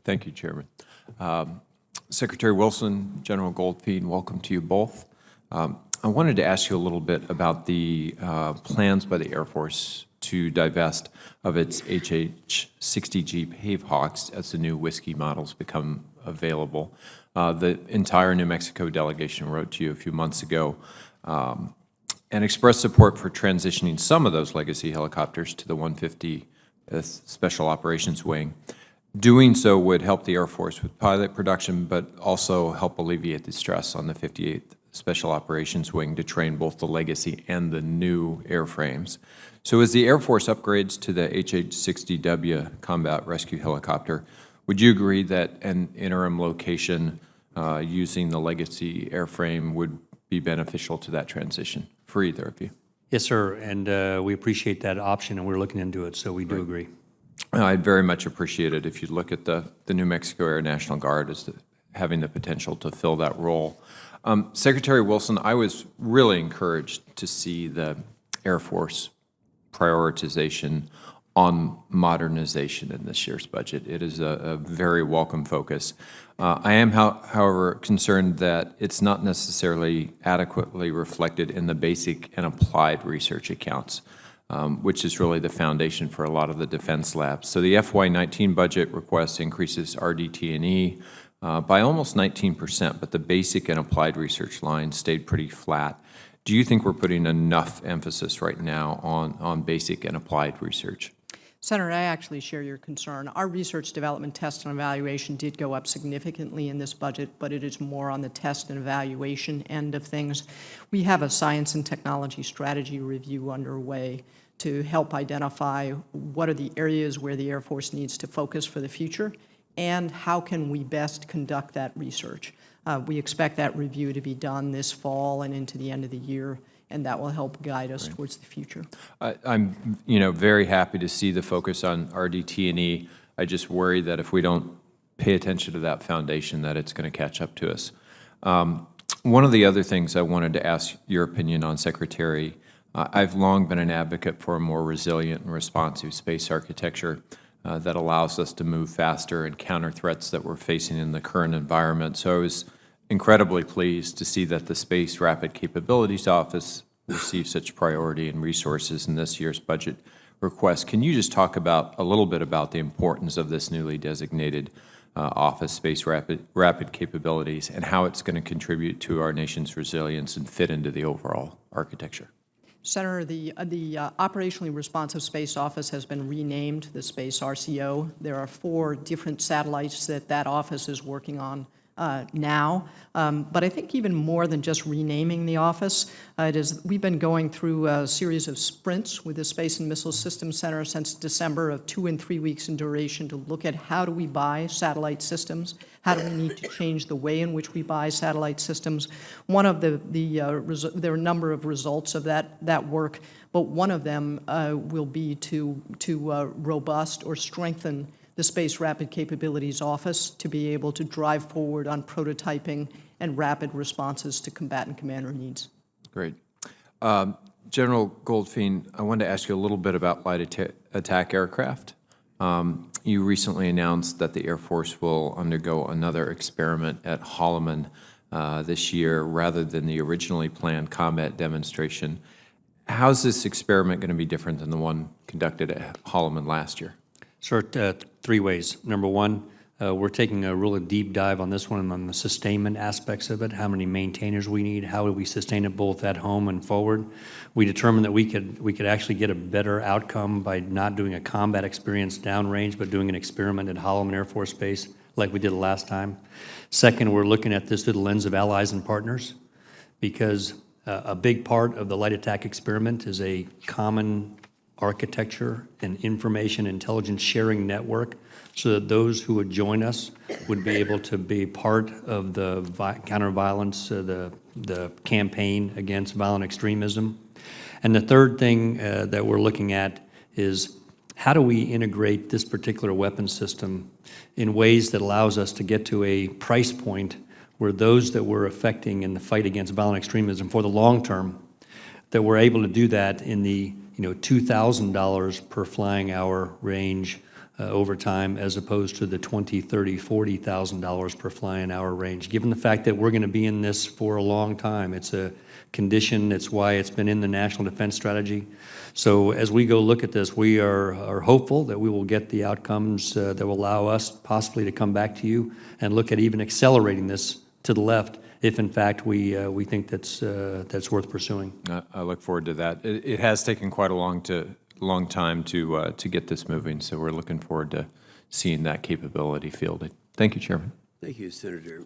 Thank you, Chairman. Secretary Wilson, General Goldfein, welcome to you both. I wanted to ask you a little bit about the plans by the Air Force to divest of its HH-60 Jeep Havehawks as the new whiskey models become available. The entire New Mexico delegation wrote to you a few months ago and expressed support for transitioning some of those legacy helicopters to the 150th Special Operations Wing. Doing so would help the Air Force with pilot production, but also help alleviate the stress on the 58th Special Operations Wing to train both the legacy and the new airframes. So as the Air Force upgrades to the HH-60W combat rescue helicopter, would you agree that an interim location using the legacy airframe would be beneficial to that transition for either of you? Yes, sir, and we appreciate that option, and we're looking into it, so we do agree. I'd very much appreciate it if you look at the New Mexico Air National Guard as having the potential to fill that role. Secretary Wilson, I was really encouraged to see the Air Force prioritization on modernization in this year's budget. It is a very welcome focus. I am, however, concerned that it's not necessarily adequately reflected in the basic and applied research accounts, which is really the foundation for a lot of the defense labs. So the FY19 budget request increases RDT&E by almost 19%, but the basic and applied research line stayed pretty flat. Do you think we're putting enough emphasis right now on basic and applied research? Senator, I actually share your concern. Our research, development, test, and evaluation did go up significantly in this budget, but it is more on the test and evaluation end of things. We have a science and technology strategy review underway to help identify what are the areas where the Air Force needs to focus for the future and how can we best conduct that research. We expect that review to be done this fall and into the end of the year, and that will help guide us towards the future. I'm very happy to see the focus on RDT&E. I just worry that if we don't pay attention to that foundation, that it's going to catch up to us. One of the other things I wanted to ask your opinion on, Secretary, I've long been an advocate for a more resilient and responsive space architecture that allows us to move faster and counter threats that we're facing in the current environment. So I was incredibly pleased to see that the Space Rapid Capabilities Office received such priority and resources in this year's budget request. Can you just talk about a little bit about the importance of this newly designated Office, Space Rapid Capabilities, and how it's going to contribute to our nation's resilience and fit into the overall architecture? Senator, the Operationally Responsive Space Office has been renamed the Space RCO. There are 4 different satellites that office is working on now, but I think even more than just renaming the office, we've been going through a series of sprints with the Space and Missile Systems Center since December of 2 and 3 weeks in duration to look at how do we buy satellite systems, how do we need to change the way in which we buy satellite systems. One of there are a number of results of that work, but one of them will be to robust or strengthen the Space Rapid Capabilities Office to be able to drive forward on prototyping and rapid responses to combatant commander needs. Great. General Goldfein, I wanted to ask you a little bit about light attack aircraft. You recently announced that the Air Force will undergo another experiment at Holloman this year rather than the originally planned combat demonstration. How's this experiment going to be different than the one conducted at Holloman last year? Sir, 3 ways. Number one, we're taking a really deep dive on this one on the sustainment aspects of it, how many maintainers we need, how do we sustain it both at home and forward. We determined that we could actually get a better outcome by not doing a combat experience downrange, but doing an experiment at Holloman Air Force Base like we did last time. Second, we're looking at this through the lens of allies and partners, because a big part of the light attack experiment is a common architecture and information intelligence sharing network so that those who would join us would be able to be part of the counter-violence, the campaign against violent extremism. And the third thing that we're looking at is how do we integrate this particular weapon system in ways that allows us to get to a price point where those that we're affecting in the fight against violent extremism for the long term, that we're able to do that in the $2,000 per flying hour range over time, as opposed to the $20,000, $30,000, $40,000 per flying hour range. Given the fact that we're going to be in this for a long time, it's a condition. It's why it's been in the National Defense Strategy. So as we go look at this, we are hopeful that we will get the outcomes that will allow us possibly to come back to you and look at even accelerating this to the left, if in fact we think that's worth pursuing. I look forward to that. It has taken quite a long time to get this moving, so we're looking forward to seeing that capability fielded. Thank you, Chairman. Thank you, Senator.